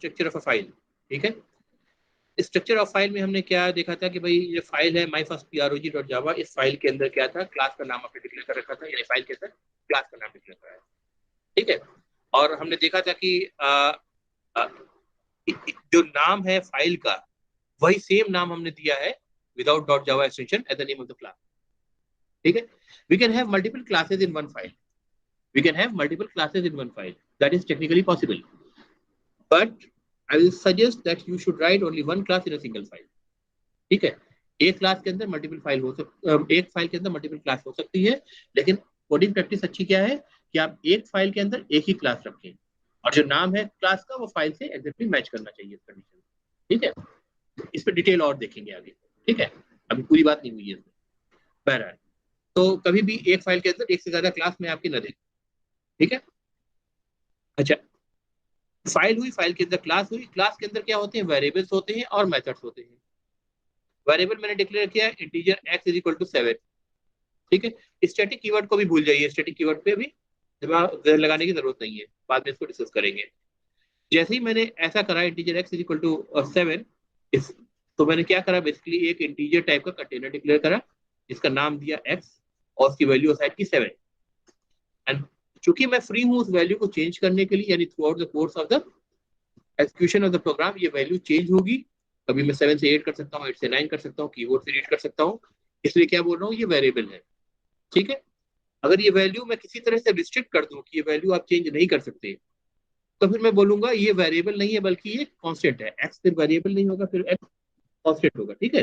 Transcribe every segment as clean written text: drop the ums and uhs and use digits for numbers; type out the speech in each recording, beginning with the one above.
Structure of a file. ठीक है, structure of file में हमने क्या देखा था कि भाई ये फाइल है माई फर्स्ट prog.java, इस फाइल के अंदर क्या था, क्लास का नाम आपने डिक्लेयर कर रखा था, यानी फाइल के अंदर क्लास का नाम डिक्लेयर करा है। ठीक है, और हमने देखा था कि आ, जो नाम है फाइल का वही सेम नाम हमने दिया है without dot java extension at the name of the class. ठीक है, we can have multiple classes in one file, we can have multiple classes in one file, that is technically possible, but I will suggest that you should write only one class in a single file। ठीक है, एक class के अंदर multiple file हो एक file के अंदर multiple class हो सकती है, लेकिन कोडिंग प्रैक्टिस अच्छी क्या है कि आप एक फाइल के अंदर एक ही क्लास रखें और जो नाम है क्लास का वो फाइल से एग्जैक्टली मैच करना चाहिए इस कंडीशन। ठीक है, इस पर डिटेल और देखेंगे आगे। ठीक है, अभी पूरी बात नहीं हुई है इसमें। बहरहाल, तो कभी भी एक फाइल के अंदर एक से ज्यादा क्लास में आपकी न देखें। ठीक है, अच्छा, फाइल हुई, फाइल के अंदर क्लास हुई, क्लास के अंदर क्या होते हैं, वेरिएबल्स होते हैं और मेथड्स होते हैं। वेरिएबल मैंने डिक्लेयर किया है integer x is equal to 7। ठीक है, स्टैटिक कीवर्ड को भी भूल जाइए, स्टैटिक कीवर्ड पे भी दिमाग लगाने की जरूरत नहीं है, बाद में इसको डिस्कस करेंगे। जैसे ही मैंने ऐसा करा integer x is equal to 7, इस तो मैंने क्या करा, बेसिकली एक इंटीजर टाइप का कंटेनर डिक्लेयर करा, जिसका नाम दिया x और उसकी वैल्यू असाइन की 7। एंड चूंकि मैं फ्री हूं उस वैल्यू को चेंज करने के लिए, यानी throughout the course of the execution of the program ये वैल्यू चेंज होगी। कभी मैं 7 से 8 कर सकता हूँ, 8 से 9 कर सकता हूँ, कीबोर्ड से रीड कर सकता हूँ। इसलिए क्या बोल रहा हूँ, ये वेरिएबल है। ठीक है, अगर ये वैल्यू मैं किसी तरह से रिस्ट्रिक्ट कर दूं कि ये वैल्यू आप चेंज नहीं कर सकते, तो फिर मैं बोलूंगा ये वेरिएबल नहीं है बल्कि ये कांस्टेंट है। एक्स फिर वेरिएबल नहीं होगा, फिर एक्स कांस्टेंट होगा। ठीक है,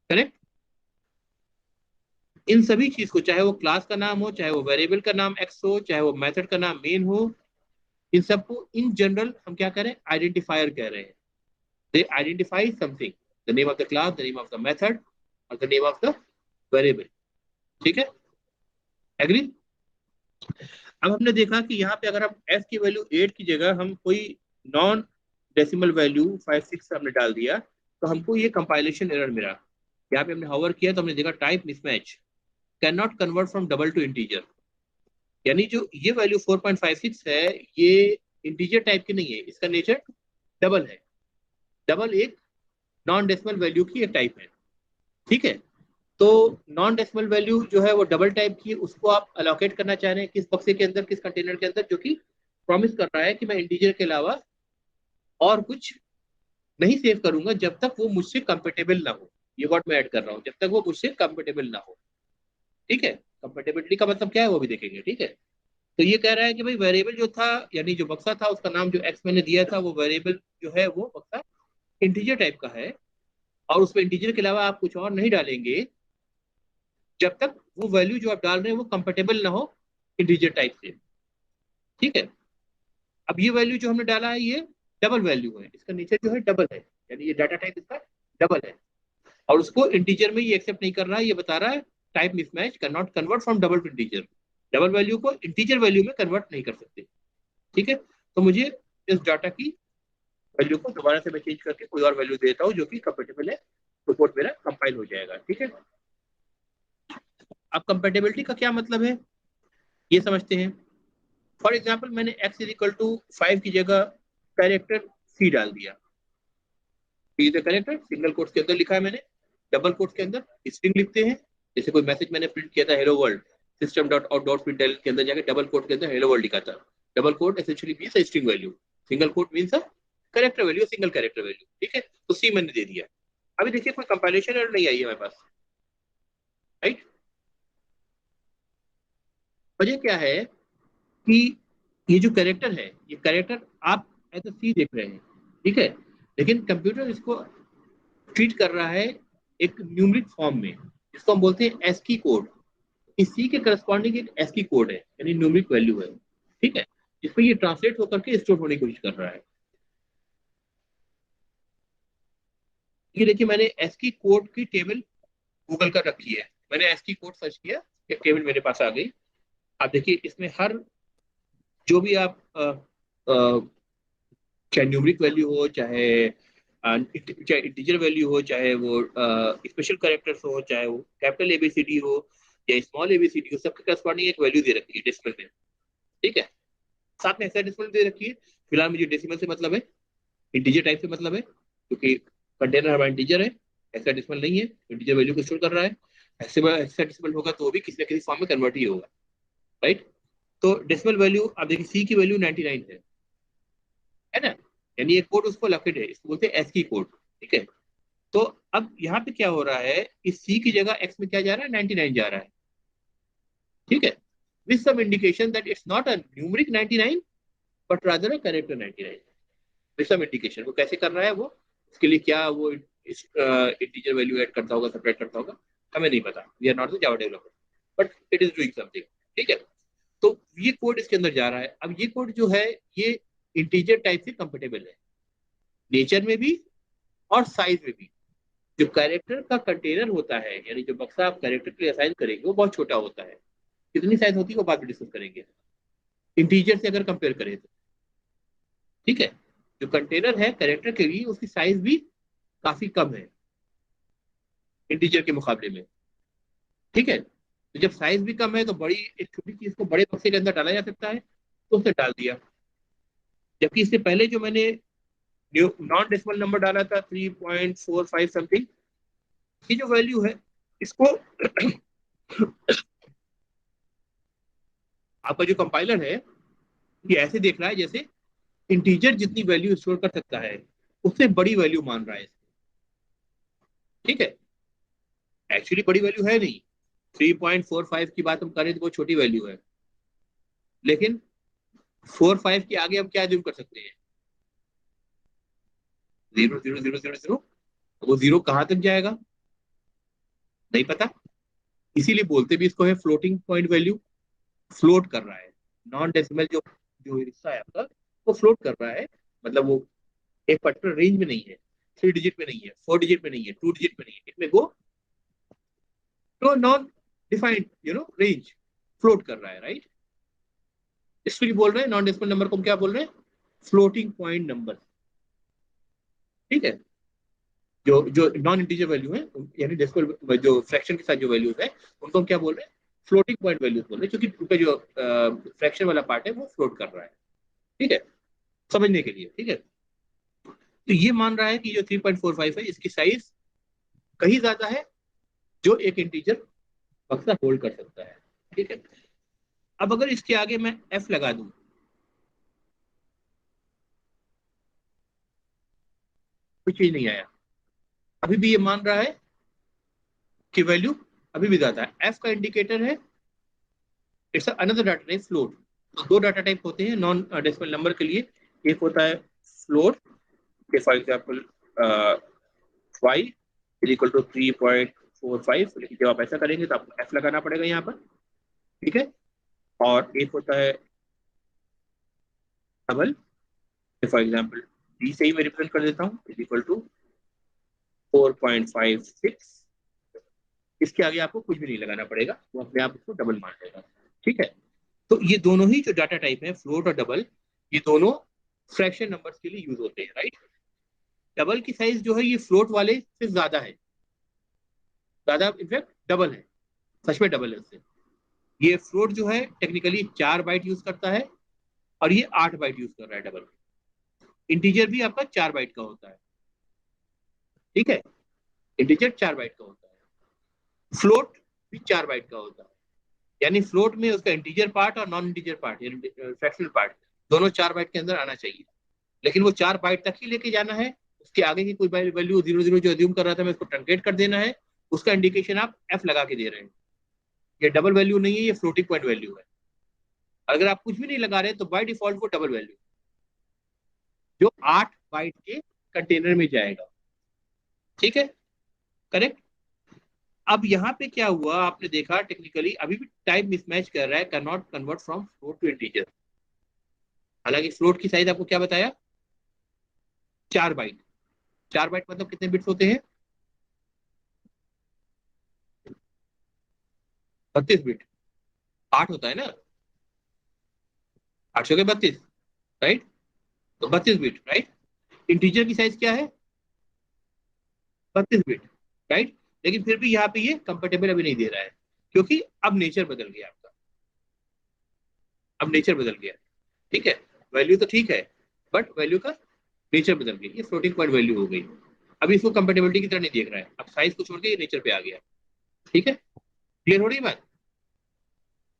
करेक्ट। इन सभी चीज को, चाहे वो क्लास का नाम हो, चाहे वो वेरिएबल का नाम एक्स हो, चाहे वो मेथड का नाम मेन हो, इन सबको इन जनरल हम क्या करें, आइडेंटिफायर कह रहे हैं। they identify something, the name of the class, the name of the method or the name of the variable। ठीक है, एग्री। अब हमने देखा कि यहाँ पे अगर हम s की वैल्यू 8 की जगह हम कोई नॉन डेसिमल वैल्यू 5 6 हमने डाल दिया, तो हमको ये कंपाइलेशन एरर मिला। यहाँ पे हमने हावर किया तो हमने देखा type mismatch, can not convert from double two integer. यानी जो ये वैल्यू 4.56 है, ये इंटीजर टाइप की नहीं है, इसका नेचर डबल है। डबल एक नॉन डेसिमल वैल्यू की एक टाइप है। ठीक है, तो नॉन डेसिमल वैल्यू जो है वो डबल टाइप की, उसको आप अलोकेट करना चाह रहे हैं किस बक्से के अंदर, किस कंटेनर के अंदर, जो कि प्रॉमिस कर रहा है कि मैं इंटीजर के अलावा और कुछ नहीं सेव करूंगा जब तक वो मुझसे कंपेटेबल ना हो। ये वर्ड मैं ऐड कर रहा हूँ, जब तक वो मुझसे कंपेटेबल ना हो। ठीक है, कंपेटेबिलिटी का मतलब क्या है वो भी देखेंगे। ठीक है, तो ये कह रहा है कि भाई वेरिएबल जो था, यानी जो बक्सा था उसका नाम जो एक्स मैंने दिया था, वो वेरिएबल जो है वो बक्सा इंटीजर टाइप का है, और उसमें इंटीजर के अलावा आप कुछ और नहीं डालेंगे जब तक वो वैल्यू जो आप डाल रहे हैं वो कंपेटेबल ना हो इंटीजर टाइप से। ठीक है, अब ये वैल्यू जो हमने डाला है ये डबल वैल्यू है, इसका नेचर जो है डबल है, यानी ये डाटा टाइप इसका डबल है, और उसको इंटीजर में ये एक्सेप्ट नहीं कर रहा है। ये बता रहा है type mismatch, can not convert from double two integer. Double value को इंटीजर वैल्यू में कन्वर्ट नहीं कर सकते। ठीक है, तो मुझे इस डाटा की वैल्यू को दोबारा से मैं चेंज करके कोई और वैल्यू देता हूँ जो कि कंपेटेबल है, तो कोड मेरा कंपाइल हो जाएगा। ठीक है, अब कंपेटेबिलिटी का क्या मतलब है ये समझते हैं। फॉर एग्जाम्पल, मैंने x इज इक्वल टू 5 की जगह कैरेक्टर c डाल दिया। सी इज कैरेक्टर, सिंगल कोट्स के अंदर लिखा है मैंने, डबल कोट्स के अंदर स्ट्रिंग लिखते हैं। जैसे कोई मैसेज मैंने प्रिंट किया था, hello world, system dot out dot print के अंदर जाकर डबल कोट के अंदर हेलो वर्ल्ड लिखा था। Double quote essentially means a string value, single quote means a character value, single character value. ठीक है, तो सी मैंने दे दिया। अभी देखिए कोई कंपाइलेशन एरर नहीं आई है मेरे पास, राइट। वजह क्या है कि ये जो कैरेक्टर है, ये कैरेक्टर आप एज सी देख रहे हैं। ठीक है, लेकिन कंप्यूटर इसको ट्रीट कर रहा है एक न्यूमरिक फॉर्म में, जिसको हम बोलते हैं एस्की कोड। इस सी के करस्पॉन्डिंग एक एस्की कोड है, यानी न्यूमरिक वैल्यू है। ठीक है, जिसको ये ट्रांसलेट होकर के स्टोर होने की कोशिश कर रहा है। ये देखिए, मैंने एस्की कोड की टेबल गूगल कर रखी है। मैंने एस्की कोड सर्च किया, एक टेबल मेरे पास आ गई। आप देखिए, इसमें हर जो भी आप चाहे न्यूमरिक वैल्यू हो, चाहे इंटीजर वैल्यू हो, चाहे वो स्पेशल कैरेक्टर्स हो, चाहे वो कैपिटल एबीसीडी हो या स्मॉल एबीसीडी हो, सबके करस्पॉन्डिंग एक वैल्यू दे रखी है डेसिमल में। ठीक है, साथ में हेक्साडेसिमल दे रखी है। फिलहाल मुझे डेसिमल से मतलब है। इंटीजर टाइप से मतलब है क्योंकि कंटेनर हमारा इंटीजर है, हेक्साडेसिमल नहीं है, इंटीजर वैल्यू को स्टोर कर रहा है। हेक्साडेसिमल होगा तो वो भी किसी न किसी फॉर्म में कन्वर्ट ही होगा, राइट। तो डेसिमल वैल्यू, अब देखिए सी की वैल्यू 99 है ना, यानी ये कोड उसको लॉकेट है, इसको बोलते हैं एस की कोड, ठीक है। तो अब यहाँ पे क्या हो रहा है, इस सी की जगह एक्स में क्या जा रहा है, 99 जा रहा है, ठीक है, with some indication that it's not a numeric 99 but rather a character 99, with some indication. वो कैसे कर रहा है, वो उसके लिए क्या वो इंटीजर वैल्यू ऐड करता होगा, सेपरेट करता होगा, हमें नहीं पता, we are not the java developer, but it is doing something, ठीक है। तो ये कोड इसके अंदर जा रहा है। अब ये कोड जो है ये इंटीजर टाइप से कंपेटेबल है, नेचर में भी और साइज में भी। जो कैरेक्टर का कंटेनर होता है, यानी जो बक्सा आप कैरेक्टर के लिए असाइन करेंगे वो बहुत छोटा होता है, कितनी साइज होती है वो बाद में डिस्कस करेंगे, इंटीजर से अगर कंपेयर करें तो, ठीक है। जो कंटेनर है कैरेक्टर के लिए उसकी साइज भी काफी कम है इंटीजर के मुकाबले में, ठीक है। तो जब साइज भी कम है तो बड़ी एक छोटी चीज को बड़े बक्से के अंदर डाला जा सकता है, तो उसे डाल दिया। जबकि इससे पहले जो मैंने नॉन डेसिमल नंबर डाला था 3.45 समथिंग, ये जो वैल्यू है इसको आपका जो कंपाइलर है ये ऐसे देख रहा है जैसे इंटीजर जितनी वैल्यू स्टोर कर सकता है उससे बड़ी वैल्यू मान रहा है, ठीक है। एक्चुअली बड़ी वैल्यू है नहीं, 3.45 की बात हम करें तो वो छोटी वैल्यू है, लेकिन 45 के आगे हम क्या ज्यूम कर सकते हैं, 0 0 0 0 0, वो जीरो कहाँ तक जाएगा नहीं पता, इसीलिए बोलते भी इसको है फ्लोटिंग पॉइंट वैल्यू, फ्लोट कर रहा है। नॉन डेसिमल जो जो हिस्सा है आपका वो फ्लोट कर रहा है, मतलब वो एक पर्टिकुलर रेंज में नहीं है, 3 डिजिट में नहीं है, 4 डिजिट में नहीं है, 2 डिजिट में नहीं है, इसमें गो तो नॉन डिफाइंड रेंज फ्लोट कर रहा है, राइट। इसलिए बोल रहे हैं नॉन डेसिमल नंबर को हम क्या बोल रहे हैं, फ्लोटिंग पॉइंट नंबर, ठीक है। जो जो नॉन इंटीजर वैल्यू है यानी डेसिमल जो फ्रैक्शन के साथ जो वैल्यूज है उनको हम क्या बोल रहे हैं, फ्लोटिंग पॉइंट वैल्यूज बोल रहे हैं, क्योंकि उनका जो फ्रैक्शन वाला पार्ट है वो फ्लोट कर रहा है, ठीक है, समझने के लिए, ठीक है। तो ये मान रहा है कि जो 3.45 है इसकी साइज कहीं ज्यादा है जो एक इंटीजर बक्सा होल्ड कर सकता है, ठीक है। अब अगर इसके आगे मैं एफ लगा दूं, कोई चीज नहीं आया, अभी भी ये मान रहा है कि वैल्यू अभी भी ज्यादा है। एफ का इंडिकेटर है it's another data type float. तो दो डाटा टाइप होते हैं नॉन डेसिमल नंबर के लिए, एक होता है float, for example y is equal to 3.45, लेकिन जब आप ऐसा करेंगे तो आपको एफ लगाना पड़ेगा यहाँ पर, ठीक है। और एक होता है डबल, फॉर एग्जाम्पल डी से ही मैं रिप्रेजेंट कर देता हूँ, इज इक्वल टू 4.56, इसके आगे आपको कुछ भी नहीं लगाना पड़ेगा, वो अपने आप उसको डबल मान लेगा, ठीक है। तो ये दोनों ही जो डाटा टाइप है फ्लोट और डबल, ये दोनों फ्रैक्शन नंबर्स के लिए यूज होते हैं, राइट। डबल की साइज जो है ये फ्लोट वाले से ज्यादा है, ज्यादा इनफैक्ट डबल है, सच में डबल है उससे। ये फ्लोट जो है टेक्निकली 4 बाइट यूज करता है और ये 8 बाइट यूज कर रहा है डबल। इंटीजर भी आपका 4 बाइट का होता है, ठीक है, इंटीजर 4 बाइट का होता है, फ्लोट भी 4 बाइट का होता है। यानी फ्लोट में उसका इंटीजर पार्ट और नॉन इंटीजर पार्ट यानी फ्रैक्शनल पार्ट दोनों 4 बाइट के अंदर आना चाहिए, लेकिन वो 4 बाइट तक ही लेके जाना है, उसके आगे की कोई वैल्यू 0 0 जो अज्यूम कर रहा था मैं उसको ट्रंकेट कर देना है, उसका इंडिकेशन आप एफ लगा के दे रहे हैं। ये डबल वैल्यू नहीं है, ये फ्लोटिंग पॉइंट वैल्यू है। अगर आप कुछ भी नहीं लगा रहे तो बाय डिफॉल्ट वो डबल वैल्यू जो 8 बाइट के कंटेनर में जाएगा, ठीक है, करेक्ट। अब यहाँ पे क्या हुआ आपने देखा टेक्निकली अभी भी टाइप मिसमैच कर रहा है, can not convert from float to integer. हालांकि फ्लोट की साइज आपको क्या बताया, 4 बाइट। 4 बाइट मतलब कितने बिट्स होते हैं, 32 बिट। 8 होता है ना, 8 के 32, राइट। तो 32 बिट, राइट। इंटीजर की साइज क्या है, 32 बिट, राइट। लेकिन फिर भी यहाँ पे ये कंफर्टेबल अभी नहीं दे रहा है, क्योंकि अब नेचर बदल गया आपका, अब नेचर बदल गया, ठीक है। वैल्यू तो ठीक है बट वैल्यू का नेचर बदल गई, ये फ्लोटिंग पॉइंट वैल्यू हो गई। अभी इसको कंपेटेबिलिटी की तरह नहीं देख रहा है, अब साइज को छोड़ के ये नेचर पे आ गया। ठीक है, क्लियर हो रही है बात।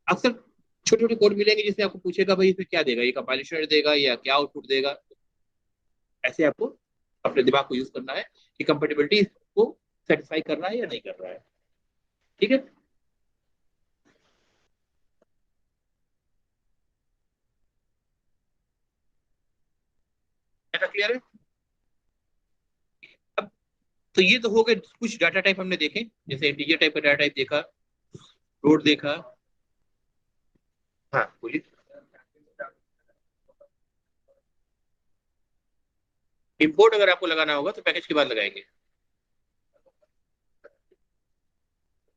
अक्सर छोटे छोटे कोड मिलेंगे जिससे आपको पूछेगा भाई इसमें क्या देगा, ये कंपाइलेशन देगा या क्या आउटपुट देगा। ऐसे आपको अपने दिमाग को यूज करना है कि कंपेटेबिलिटी को सेटिस्फाई कर रहा है या नहीं कर रहा है। ठीक है, ऐसा क्लियर है। अब तो ये तो हो गए कुछ डाटा टाइप हमने देखे, जैसे इंटीजर टाइप का डाटा टाइप देखा, फ्लोट देखा। हाँ बोलिए। इंपोर्ट अगर आपको लगाना होगा तो पैकेज के बाद लगाएंगे,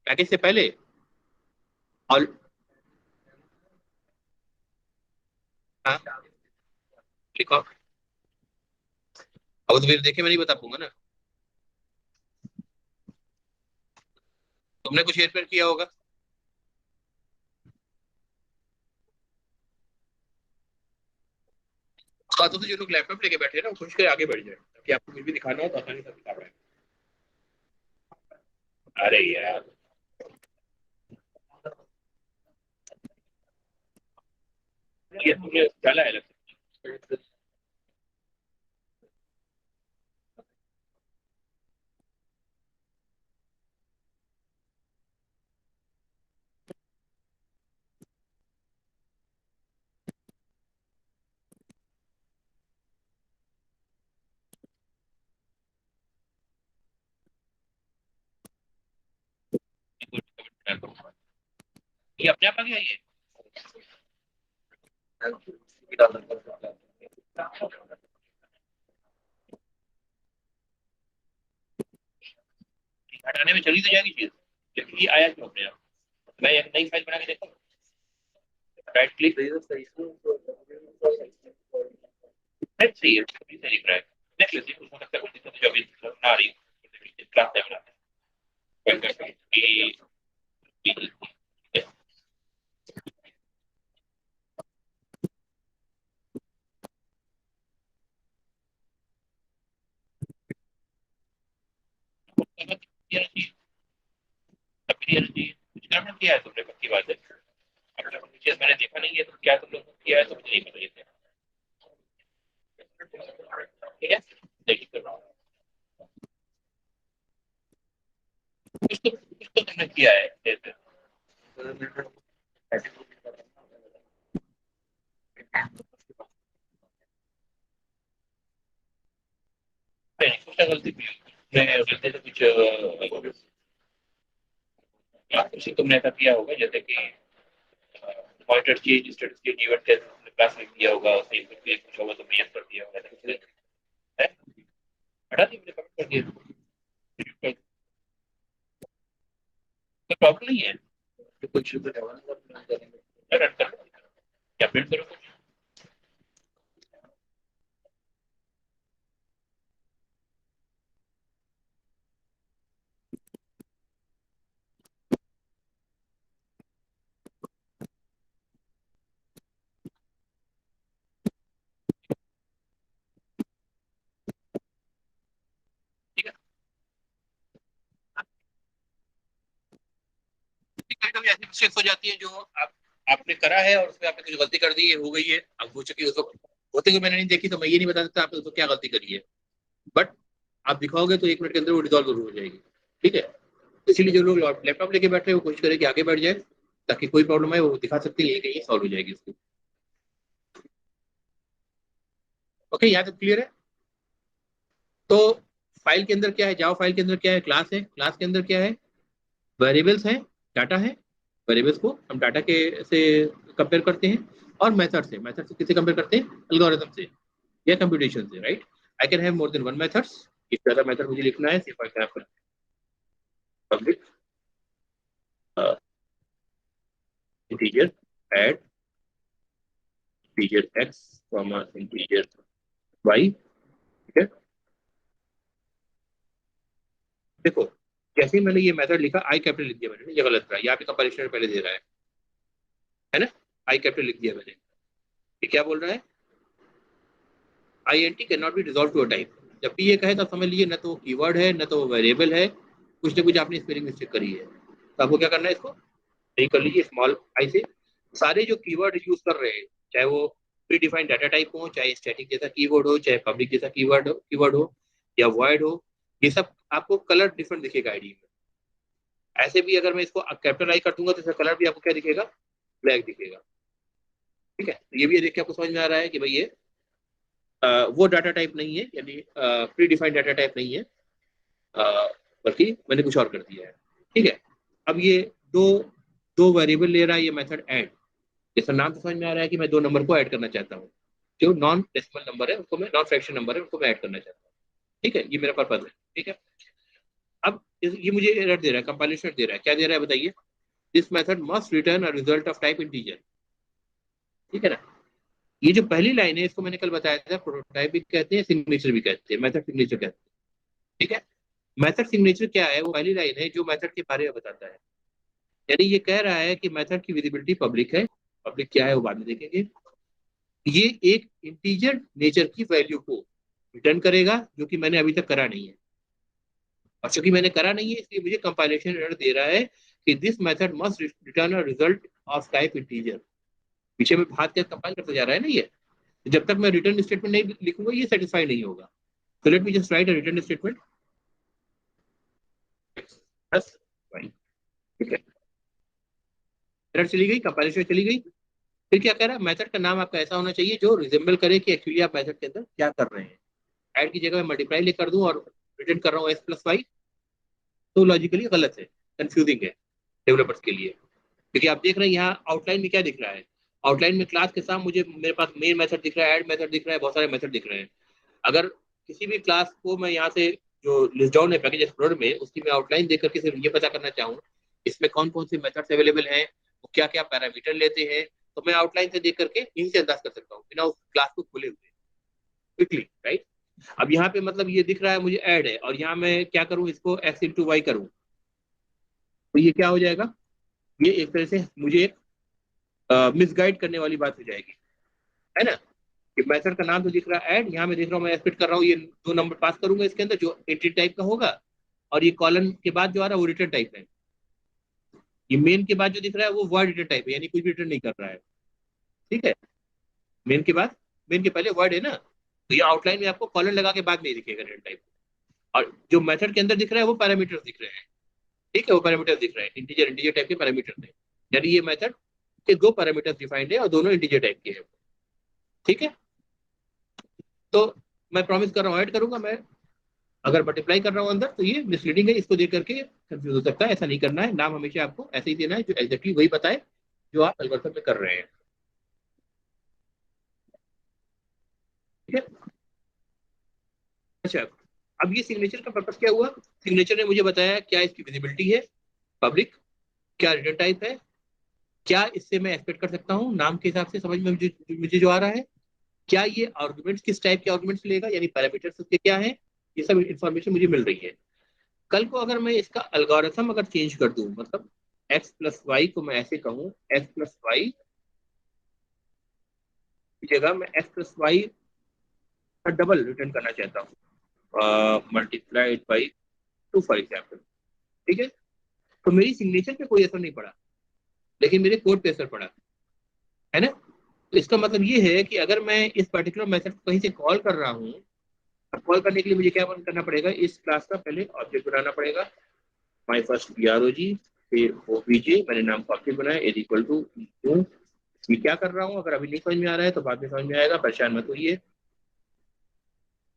पैकेज से पहले। और हाँ, लिखो। अब तो मेरे देखे मैं नहीं बता पाऊंगा ना, तुमने कुछ हेरफेर किया होगा। हाँ तो जो लोग लैपटॉप लेके बैठे हैं ना वो कोशिश करे आगे बढ़ जाए, ताकि आपको कुछ भी दिखाना हो तो आसानी से दिखा पाए। अरे यार, ये तुमने डाला है अलग से। ये अपने आप आ गया ये। हटाने में चली तो जाएगी चीज, लेकिन ये आया क्यों अपने आप। मैं एक नई फाइल बना के देखता हूँ, राइट क्लिक। सही है, सही दिख रहा है। देख लेते हैं, उसमें लगता है कुछ दिक्कत जो अभी ना आ रही क्लास टाइम बनाते हैं। कुछ गड़बड़ किया है तुमने, पक्की बात है। अगर कुछ मैंने देखा नहीं है तो क्या तुम लोग ने किया है तो मुझे नहीं पता ये। ठीक है, देखिए कर रहा हूँ। कुछ तो तुमने किया है जैसे। नहीं, कुछ तो गलती की मैं गलती से कुछ कुछ तुमने ऐसा किया होगा जैसे कि pointer change status change event के तुमने क्लास लिख दिया होगा, सही कुछ होगा तो यस कर दिया होगा, ऐसा कुछ है। हटा दिया, मैंने कमेंट कर दिया। कोई प्रॉब्लम नहीं है। तो कुछ रन कर लो या प्रिंट करो कुछ। ठीक है, कभी कभी ऐसी मिस्टेक्स हो जाती है जो आप आपने करा है और उसमें आपने कुछ गलती कर दी है, हो गई है, अब हो चुकी है उसको होते हुए मैंने नहीं देखी तो मैं ये नहीं बता सकता आपने उसको क्या गलती करी है। बट आप दिखाओगे तो 1 मिनट के अंदर वो रिजॉल्व जरूर हो जाएगी। ठीक है, इसीलिए जो लोग लैपटॉप लेके बैठे हैं वो कोशिश करें कि आगे बढ़ जाए, ताकि कोई प्रॉब्लम है वो दिखा सकते हैं, यही कहीं सॉल्व हो जाएगी उसकी। ओके, यहाँ तक क्लियर है। तो फाइल के अंदर क्या है, जावा फाइल के अंदर क्या है, क्लास है, क्लास के अंदर क्या है, वेरिएबल्स हैं, डाटा है। वेरिएबल्स को हम डाटा के से कंपेयर करते हैं, और मेथड से, मेथड से किसे कंपेयर करते हैं, एल्गोरिथम से या कंप्यूटेशन से, right. I can have more than one methods. इस तरह मेथड मुझे लिखना है, सिर्फ for example public integer add integer x comma integer y. ठीक है, देखो जैसे ही मैंने ये मेथड लिखा, आई कैपिटल लिख दिया मैंने, ये गलत रहा, यहाँ पे कंपैरिजन पहले दे रहा है ना। आई कैपिटल लिख दिया मैंने, ये क्या बोल रहा है, INT can not be resolve to a type. जब भी ये कहे तो समझ लीजिए न तो वो कीवर्ड है न तो वो वेरिएबल है, कुछ ना कुछ आपने स्पेलिंग मिस्टेक करी है। तो आपको क्या करना है, इसको नहीं कर लीजिए स्मॉल आई से। सारे जो कीवर्ड यूज कर रहे हैं, चाहे वो प्री डिफाइंड डाटा टाइप हो, चाहे स्टैटिक जैसा कीवर्ड हो, चाहे पब्लिक जैसा कीवर्ड हो या वॉइड हो, ये सब आपको कलर डिफरेंट दिखेगा आईडी में। ऐसे भी अगर मैं इसको कैपिटल आई कर दूंगा तो इसका कलर भी आपको क्या दिखेगा, ब्लैक दिखेगा। ठीक है, तो ये भी देख के आपको समझ में आ रहा है कि भाई ये वो डाटा टाइप नहीं है, यानी प्री डिफाइंड डाटा टाइप नहीं है, बल्कि मैंने कुछ और कर दिया है। ठीक है, अब ये दो दो वेरिएबल ले रहा है ये मेथड ऐड। जैसा नाम से समझ में आ रहा है कि मैं दो नंबर को ऐड करना चाहता हूँ, जो नॉन डेसिमल नंबर है उसको मैं, नॉन फ्रैक्शन नंबर है उसको मैं ऐड करना चाहता हूँ। ठीक है, ये मेरा पर्पज है। ठीक है, अब ये मुझे एरर दे रहा है, कंपाइलेशन दे रहा है, क्या दे रहा है बताइए, this method must return a result of type integer. ठीक है ना, ये जो पहली लाइन है इसको मैंने कल बताया था, प्रोटोटाइप भी कहते हैं, सिग्नेचर भी कहते हैं, मेथड सिग्नेचर कहते हैं। ठीक है, मेथड सिग्नेचर क्या है, वो पहली लाइन है जो मेथड के बारे में बताता है। यानी ये कह रहा है कि मेथड की विजिबिलिटी पब्लिक है। पब्लिक क्या है वो बाद में देखेंगे। ये एक इंटीजर नेचर की वैल्यू को रिटर्न करेगा, जो कि मैंने अभी तक करा नहीं है, और चूंकि मैंने करा नहीं है इसलिए मुझे कंपाइलेशन एरर दे रहा है कि this method must return a result of type integer. पीछे में हाथ के कंपाइल करता जा रहा है ना ये, जब तक मैं रिटर्न स्टेटमेंट नहीं लिखूंगा ये सेटिस्फाई नहीं होगा। तो लेट मी जस्ट राइट अ रिटर्न स्टेटमेंट बस भाई। ठीक है, एरर चली गई, कंपाइलेशन चली गई। फिर क्या कह रहा है, मेथड का नाम आपका ऐसा होना चाहिए जो रिजेंबल करे कि एक्चुअली आप मेथड के अंदर क्या कर रहे हैं। ऐड की जगह मैं मल्टीप्लाई लिख कर दूं और रिटर्न कर रहा हूँ S+Y, तो लॉजिकली गलत है, कंफ्यूजिंग है डेवलपर्स के लिए। क्योंकि आप देख रहे हैं यहाँ आउटलाइन में क्या दिख रहा है, आउटलाइन में क्लास के साथ मुझे मेरे पास मेन मेथड दिख रहा है, ऐड मेथड दिख रहा है, बहुत सारे मेथड दिख रहे हैं। अगर किसी भी क्लास को मैं यहाँ से जो लिस्ट डाउन है पैकेज एक्सप्लोरर में, उसकी मैं आउटलाइन देख करके सिर्फ ये पता करना चाहूँ इसमें कौन कौन से मेथड्स अवेलेबल हैं, वो क्या क्या पैरामीटर लेते हैं, तो मैं आउटलाइन से देख करके इनसे अंदाज कर सकता हूँ बिना उस क्लास को खोले हुए, क्विकली, राइट। अब यहाँ पे मतलब ये दिख रहा है मुझे ऐड है, और यहाँ मैं क्या करूँ, इसको X × Y करूँ, तो ये क्या हो जाएगा, ये एक तरह से मुझे एक मिसगाइड करने वाली बात हो जाएगी, है ना। कि मेथड का नाम तो दिख रहा है ऐड, यहाँ मैं देख रहा हूँ मैं एक्सपेक्ट कर रहा हूँ ये दो नंबर पास करूंगा इसके अंदर जो एंट्री टाइप का होगा, और ये कॉलन के बाद जो आ रहा है वो रिटर्न टाइप है। ये मेन के बाद जो दिख रहा है वो वर्ड रिटर्न टाइप है, यानी कुछ भी रिटर्न नहीं कर रहा है। ठीक है, मेन के बाद, मेन के पहले वर्ड है ना, तो ये आउटलाइन में आपको कॉलन लगा के बाद में ही दिखेगा रिटर्न टाइप। और जो मेथड के अंदर दिख रहा है वो पैरामीटर्स दिख रहे हैं। ठीक है, वो पैरामीटर्स दिख रहे हैं, इंटीजर इंटीजर टाइप के पैरामीटर्स हैं, यानी ये मेथड के दो पैरामीटर्स डिफाइंड है और दोनों इंटीजर टाइप के हैं। ठीक है, तो मैं प्रॉमिस कर रहा हूँ ऐड करूंगा मैं, अगर मल्टीप्लाई कर रहा हूँ अंदर तो ये मिसलीडिंग है, इसको देख करके कंफ्यूज हो सकता है, ऐसा नहीं करना है। नाम हमेशा आपको ऐसे ही देना है जो एग्जैक्टली वही बताए जो आप एल्गोरिथम में कर रहे हैं। ठीक है, अच्छा, अब ये सिग्नेचर का पर्पस क्या हुआ, सिग्नेचर ने मुझे बताया क्या इसकी विजिबिलिटी है, पब्लिक, क्या रिटर्न टाइप है, क्या इससे मैं एक्सपेक्ट कर सकता हूँ नाम के हिसाब से, समझ में मुझे जो आ रहा है, क्या ये आर्गुमेंट्स किस टाइप के आर्गुमेंट्स लेगा, यानी पैरामीटर्स उसके क्या है, ये सब इन्फॉर्मेशन मुझे मिल रही है। कल को अगर मैं इसका एल्गोरिथम अगर चेंज कर दूं, मतलब X+Y को मैं ऐसे कहूं, X+Y की जगह मैं X+Y का डबल रिटर्न करना चाहता हूँ, मल्टीप्लाइड बाई 2 फॉर एग्जाम्पल। ठीक है, तो मेरी सिग्नेचर पे कोई असर नहीं पड़ा, लेकिन मेरे कोड पे असर पड़ा, है ना। तो इसका मतलब ये है कि अगर मैं इस पर्टिकुलर मेथड को कहीं से कॉल कर रहा हूँ, कॉल करने के लिए मुझे क्या करना पड़ेगा, इस क्लास का पहले ऑब्जेक्ट बनाना पड़ेगा, माई फर्स्ट PROG, फिर OBJ, मैंने नाम का ऑब्जेक्ट बनाया, इज इक्वल टू न्यू। ये क्या कर रहा हूँ, अगर अभी नहीं समझ में आ रहा है तो बाद में समझ में आएगा, परेशान मत होइए।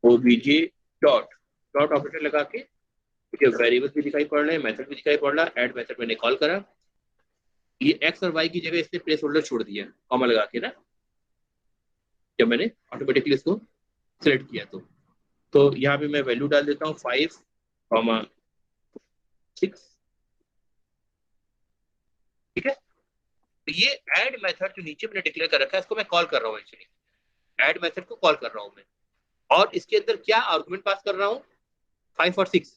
OBJ डॉट डॉट ऑपरेटर लगा के मुझे वेरिएबल भी दिखाई पड़ रहे हैं, मेथड भी दिखाई पड़ रहा है, ऐड मेथड मैंने कॉल करा, ये X और Y की जगह इसने प्लेस होल्डर छोड़ दिया कॉमा लगा के ना, जब मैंने ऑटोमेटिकली इसको सिलेक्ट किया तो यहाँ पे मैं वैल्यू डाल देता हूँ 5,6। ठीक है, तो ये ऐड मेथड जो नीचे मैंने डिक्लेयर कर रखा है इसको मैं कॉल कर रहा हूँ, एक्चुअली ऐड मेथड को कॉल कर रहा हूँ मैं, और इसके अंदर क्या आर्गुमेंट पास कर रहा हूँ, 5 और 6।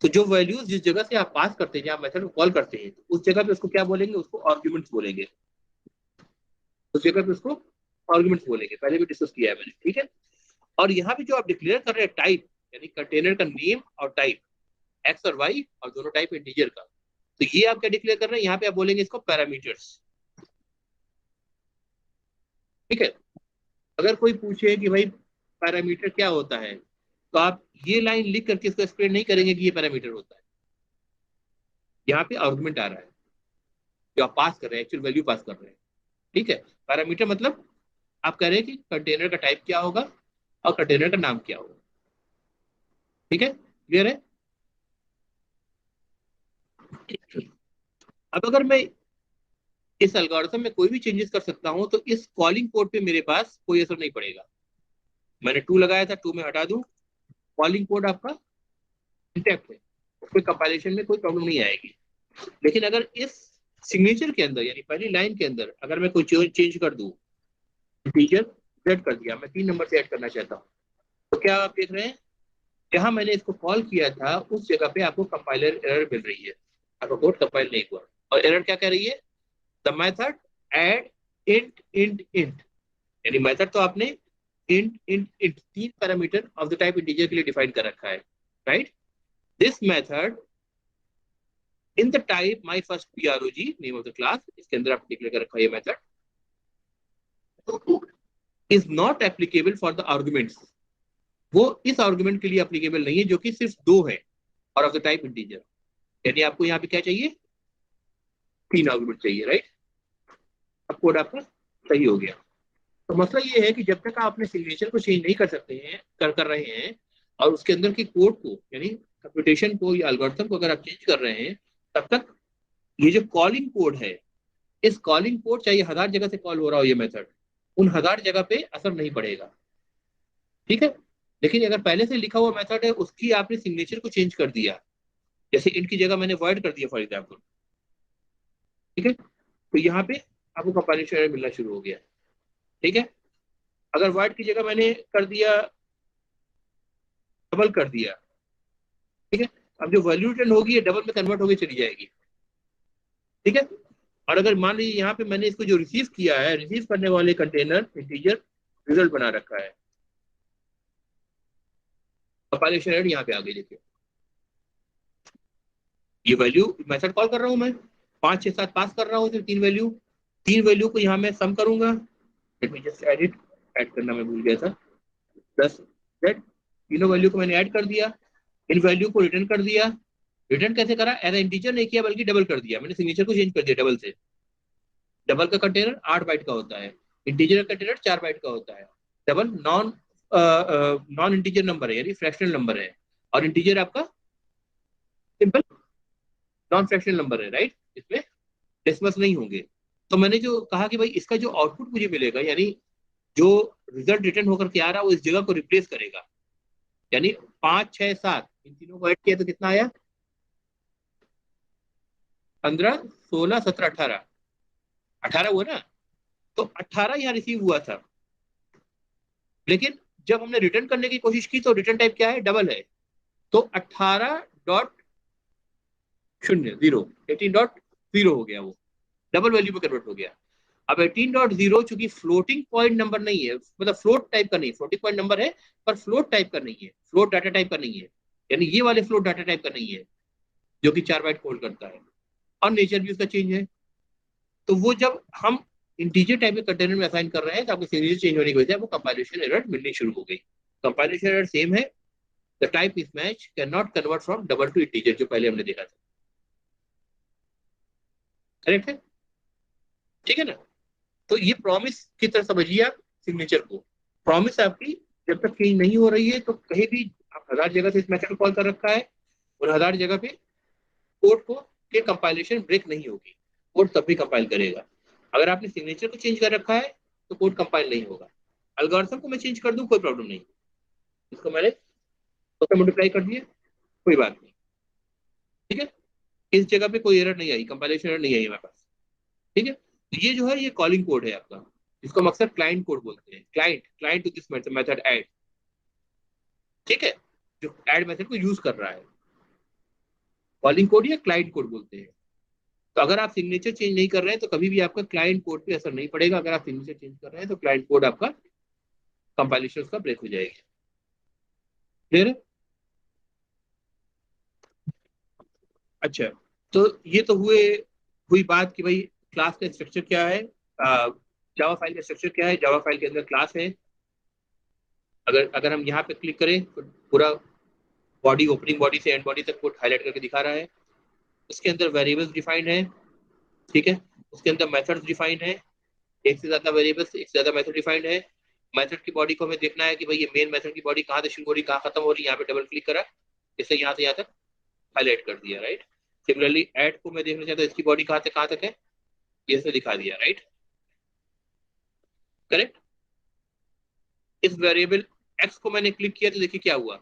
तो जो वैल्यूज जिस जगह से आप पास करते हैं, जहाँ मेथड को कॉल करते हैं, तो उस जगह पे उसको क्या बोलेंगे, उसको आर्ग्यूमेंट्स बोलेंगे, उस जगह पे उसको आर्ग्यूमेंट्स बोलेंगे, पहले भी डिस्कस किया है मैंने। ठीक है, और यहाँ पे जो आप डिक्लेयर कर रहे हैं टाइप, यानी कंटेनर का नेम और टाइप, एक्स और वाई, और दोनों टाइप इंटीजर का, तो ये आप क्या डिक्लेयर कर रहे हैं, यहाँ पे आप बोलेंगे इसको पैरामीटर्स। ठीक है। अगर कोई पूछे कि भाई पैरामीटर क्या होता है, तो आप ये लाइन लिख करके इसको एक्सप्लेन नहीं करेंगे कि ये पैरामीटर होता है। यहाँ पे आर्गुमेंट आ रहा है जो आप पास कर रहे हैं, एक्चुअल वैल्यू पास कर रहे हैं। ठीक है। पैरामीटर मतलब आप कह रहे हैं कि कंटेनर का टाइप क्या होगा और कंटेनर का नाम क्या होगा। ठीक है, क्लियर है। अब अगर मैं इस एल्गोरिथम में कोई भी चेंजेस कर सकता हूं, तो इस कॉलिंग कोड पे मेरे पास कोई असर नहीं पड़ेगा। मैंने टू लगाया था, टू में हटा दूं, कॉलिंग कोड आपका इंटैक्ट है, उसमें कंपाइलेशन में कोई प्रॉब्लम नहीं आएगी। लेकिन अगर इस सिग्नेचर के अंदर, यानी पहली लाइन के अंदर, अगर मैं कोई चेंज कर दूं, टीचर ऐड कर दिया, मैं 3 नंबर से ऐड करना चाहता हूँ, तो क्या आप देख रहे हैं, जहां मैंने इसको कॉल किया था उस जगह पे आपको कंपाइलर एरर मिल रही है, आपका कोड कंपाइल नहीं हुआ। और एरर क्या कह रही है, the method add int int int, यानी मेथड तो आपने int int int 3 parameter of the type integer के लिए डिफाइन कर रखा है, right. This method in the type my first PROG, name of the class, इसके अंदर आप डिक्लेयर कर रखा है ये method, is not applicable for the arguments, वो इस आर्गुमेंट के लिए एप्लीकेबल नहीं है जो कि सिर्फ 2 है और ऑफ द टाइप इंटीजर। यानी आपको यहाँ पे क्या चाहिए, 3 आर्गुमेंट चाहिए, राइट। अब कोड आपका सही हो गया। तो मसला ये है कि जब तक आप अपने सिग्नेचर को चेंज नहीं कर सकते हैं, कर रहे हैं, और उसके अंदर के कोड को, यानी कंप्यूटेशन को या एल्गोरिथम को अगर आप चेंज कर रहे हैं, तब तक ये जो कॉलिंग कोड है, इस कॉलिंग कोड, चाहे 1000 जगह से कॉल हो रहा हो ये मेथड, उन 1000 जगह पे असर नहीं पड़ेगा। ठीक है। लेकिन अगर पहले से लिखा हुआ मेथड है, उसकी आपने सिग्नेचर को चेंज कर दिया, जैसे int की जगह मैंने void कर दिया फॉर एग्जाम्पल, ठीक है, तो यहाँ पे आपको कंपाइलेशन एरर मिलना शुरू हो गया। ठीक है। अगर void की जगह मैंने कर दिया, डबल कर दिया, ठीक है, अब जो वैल्यू रिटर्न होगी ये डबल में कन्वर्ट होकर चली जाएगी। ठीक है। और अगर मान लीजिए यहाँ पे मैंने इसको जो रिसीव किया है, रिसीव करने वाले कंटेनर इंटीजर रिजल्ट बना रखा है, कंपाइलेशन एरर यहाँ पे आ गई, देखिए ये वैल्यू मेथड कॉल कर रहा हूँ मैं, 5 6 7 पास कर रहा हूँ, सिर्फ 3 वैल्यू, 3 वैल्यू को यहाँ मैं सम करूंगा, let me just edit, add करना मैं भूल गया था, प्लस जेड, तीनों वैल्यू को मैंने ऐड कर दिया, इन वैल्यू को रिटर्न कर दिया। रिटर्न कैसे करा, एज इंटीजर नहीं किया बल्कि डबल कर दिया, मैंने सिग्नेचर को चेंज कर दिया डबल से। डबल का कंटेनर 8 बाइट का होता है, इंटीजर का कंटेनर 4 बाइट का होता है। Double non non integer number है, यानी फ्रैक्शनल नंबर है, और इंटीजर आपका सिंपल नॉन फ्रैक्शनल नंबर है, राइट, इसमें डेसिमल्स नहीं होंगे। तो मैंने जो कहा कि भाई इसका जो आउटपुट मुझे मिलेगा, यानी जो रिजल्ट रिटर्न होकर के आ रहा है, वो इस जगह को रिप्लेस करेगा, यानी 5 6 7 इन तीनों को ऐड किया तो कितना आया, 15 16 17 18, 18 हुआ ना, तो 18 यहाँ रिसीव हुआ था। लेकिन जब हमने रिटर्न करने की कोशिश की तो रिटर्न टाइप क्या है, डबल है, तो 18.0 18.0 हो गया, वो डबल वैल्यू में कन्वर्ट हो गया। अब 18.0 चूंकि फ्लोटिंग पॉइंट नंबर नहीं है, मतलब फ्लोट टाइप का नहीं, फ्लोटिंग पॉइंट नंबर है पर फ्लोट टाइप का नहीं है, फ्लोट डाटा टाइप का नहीं है, यानी ये वाले फ्लोट डाटा टाइप का नहीं है जो कि 4 बाइट होल्ड करता है, और नेचर भी उसका चेंज है। तो वो जब हम इंटीजर टाइप के कंटेनर में असाइन कर रहे हैं, तो आपको सिग्नेचर चेंज होने की वजह से आपको कंपाइलेशन एरर मिलनी शुरू हो गई। कंपाइलेशन एरर सेम है, the type mismatch can not convert from double two integer, जो पहले हमने देखा था, करेक्ट है। ठीक है ना। तो ये प्रॉमिस की तरह समझिए आप सिग्नेचर को, प्रॉमिस आपकी जब तक चेंज नहीं हो रही है, तो कहीं भी आप 1000 जगह से इस मेथड को कॉल कर रखा है, और 1000 जगह पे कोड को के कंपाइलेशन ब्रेक नहीं होगी, कोड तब भी कंपाइल करेगा। अगर आपने सिग्नेचर को चेंज कर रखा है तो कोड कंपाइल नहीं होगा। एल्गोरिथम को मैं चेंज कर दूं कोई प्रॉब्लम नहीं, इसको मैंने तो मल्टीप्लाई कर दिया, कोई बात नहीं। ठीक है। इस जगह पे कोई एरर नहीं आई, कंपाइलेशन एरर नहीं आई हमारे पास। ठीक है। तो ये जो है ये कॉलिंग कोड है आपका, इसको हम अक्सर क्लाइंट कोड बोलते हैं, client client to this method add. ठीक है। जो ऐड मेथड को यूज कर रहा है, कॉलिंग कोड या क्लाइंट कोड बोलते हैं। तो अगर आप सिग्नेचर चेंज नहीं कर रहे हैं तो कभी भी आपका क्लाइंट कोड पे असर नहीं पड़ेगा, अगर आप सिग्नेचर चेंज कर रहे हैं तो क्लाइंट कोड आपका कंपाइलेशन उसका ब्रेक हो जाएगी। क्लियर है? अच्छा, तो ये तो हुई बात कि भाई क्लास का स्ट्रक्चर क्या है, जावा फाइल का स्ट्रक्चर क्या है, जावा फाइल के अंदर क्लास है। अगर अगर हम यहाँ पे क्लिक करें तो पूरा बॉडी, ओपनिंग बॉडी से एंड बॉडी तक कोड हाईलाइट करके दिखा रहा है। उसके अंदर वेरिएबल्स डिफाइंड है, ठीक है। उसके अंदर मेथड्स डिफाइंड है, एक से ज्यादा वेरिएबल्स, एक से ज्यादा मेथड डिफाइंड है। मेथड की बॉडी को हमें देखना है कि भाई ये मेन मेथड की बॉडी कहाँ से शुरू हो रही, कहाँ खत्म हो रही है। यहाँ पे डबल क्लिक करा, इससे यहाँ से यहाँ तक हाईलाइट कर दिया, राइट। सिमिलरली ऐड को मैं देखना चाहता हूँ, इसकी बॉडी कहाँ से कहाँ तक है, ये से दिखा दिया, राइट। करेक्ट। इस वेरिएबल एक्स को मैंने क्लिक किया तो देखिए क्या हुआ,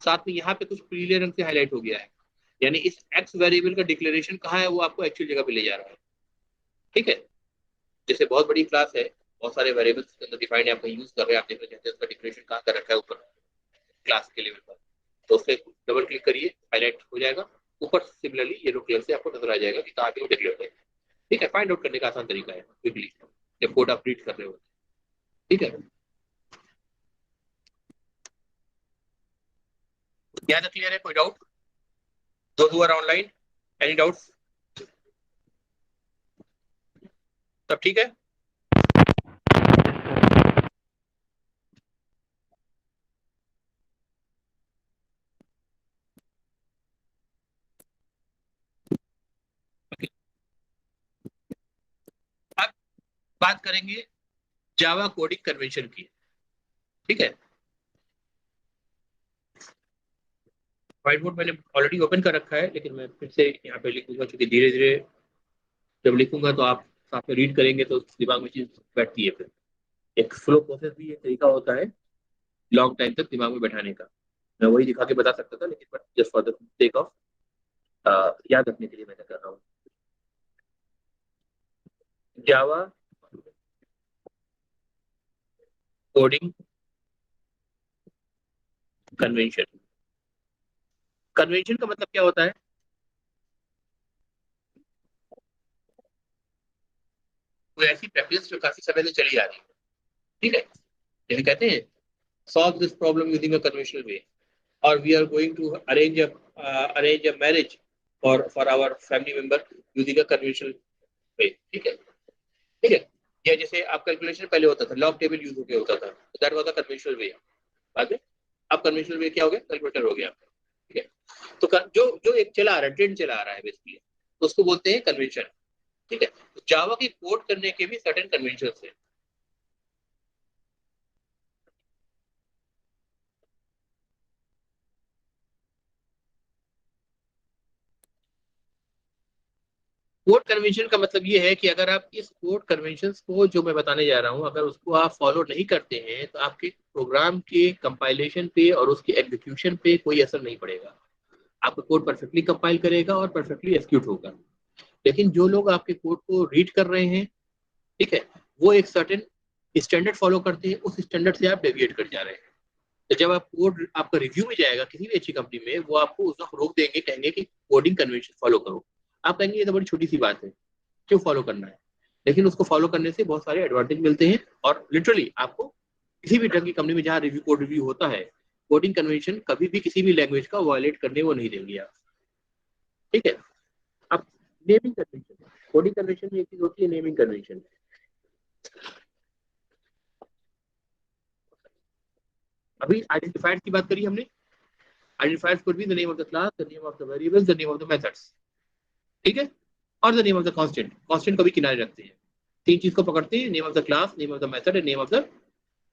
साथ में यहाँ पे कुछ पीले रंग से हाईलाइट हो गया है, यानी इस एक्स वेरिएबल का डिक्लेरेशन कहाँ है, वो आपको एक्चुअल जगह पे ले जा रहा है, ठीक है। जैसे बहुत बड़ी क्लास है, बहुत सारे वेरिएबल्स के अंदर डिफाइंड है, आप कहीं यूज कर रहे हैं, आप देखना चाहते हैं उसका डिक्लेरेशन कहाँ कर रखा है ऊपर क्लास के लेवल पर, तो उस पर डबल क्लिक करिए, हाईलाइट हो जाएगा ऊपर। सिमिलरली येलो कलर से आपको नजर आ जाएगा कि कहाँ पे वो डिक्लेयर है, ठीक है। फाइंड आउट करने का आसान तरीका है क्विकली, जब कोड आप रीड कर रहे हो, ठीक है। यहाँ तक क्लियर है? कोई doubt? Those who are online, any doubts? सब ठीक है? अब बात करेंगे जावा कोडिंग कन्वेंशन की, ठीक है। व्हाइट बोर्ड मैंने ऑलरेडी ओपन कर रखा है, लेकिन मैं फिर से यहाँ पे लिखूंगा, क्योंकि धीरे धीरे जब लिखूंगा तो आप साथ में रीड करेंगे तो दिमाग में चीज बैठती है। फिर एक स्लो प्रोसेस भी एक तरीका होता है लॉन्ग टाइम तक दिमाग में बैठाने का। मैं वही दिखा के बता सकता था, लेकिन but just for the sake of याद रखने के लिए मैंने कर रहा हूँ। Java coding convention. कन्वेंशन का मतलब क्या होता है? कोई ऐसी प्रैक्टिस जो काफी समय से चली आ रही है, ठीक है। जैसे कहते हैं solve this problem using a conventional way, और we are going to arrange a marriage for our family member using a conventional way, ठीक है, ठीक है। या जैसे आप कैलकुलेशन पहले होता था, लॉग टेबल यूज होके होता था, that was the conventional way. बाद में अब कन्वेंशनल वे क्या हो गया, कैलकुलेटर हो गया, ठीक है। तो जो एक चला आ रहा है, ट्रेंड चला आ रहा है बेसिकली, तो उसको बोलते हैं कन्वेंशन, ठीक है। जावा की कोड करने के भी सर्टेन कन्वेंशन है। कोड कन्वेंशन का मतलब ये है कि अगर आप इस कोड कन्वेंशन को जो मैं बताने जा रहा हूँ, अगर उसको आप फॉलो नहीं करते हैं तो आपके प्रोग्राम के कंपाइलेशन पे और उसके एग्जीक्यूशन पे कोई असर नहीं पड़ेगा। आपका कोड परफेक्टली कंपाइल करेगा और परफेक्टली एग्जीक्यूट होगा। लेकिन जो लोग आपके कोड को रीड कर रहे हैं, ठीक है, वो एक सर्टेन स्टैंडर्ड फॉलो करते हैं, उस स्टैंडर्ड से आप डेविएट कर जा रहे हैं। तो जब आप कोड आपका रिव्यू में जाएगा किसी भी अच्छी कंपनी में, वो आपको उस वक्त रोक देंगे, कहेंगे कि कोडिंग कन्वेंशन फॉलो करो। आप कहेंगे ये तो बड़ी छोटी सी बात है, क्यों फॉलो करना है। लेकिन उसको फॉलो करने से बहुत सारे एडवांटेज मिलते हैं, और लिटरली आपको किसी भी ढंग की कंपनी में जहाँ रिव्यू कोड रिव्यू होता है, कोडिंग कन्वेंशन कभी भी किसी भी लैंग्वेज का वायलेट करने वो नहीं देंगे आप, ठीक है। अब नेमिंग कन्वेंशन, कोडिंग कन्वेंशन में एक चीज होती है नेमिंग कन्वेंशन। अभी आइडेंटिफायर्स की बात करी हमने। Identifiers could be the name of the class, the name of the variables, the name of the methods, ठीक है, और the name of the constant. Constant को भी किनारे रखते हैं, तीन चीज को पकड़ते हैं, name of the class, name of the method and name of the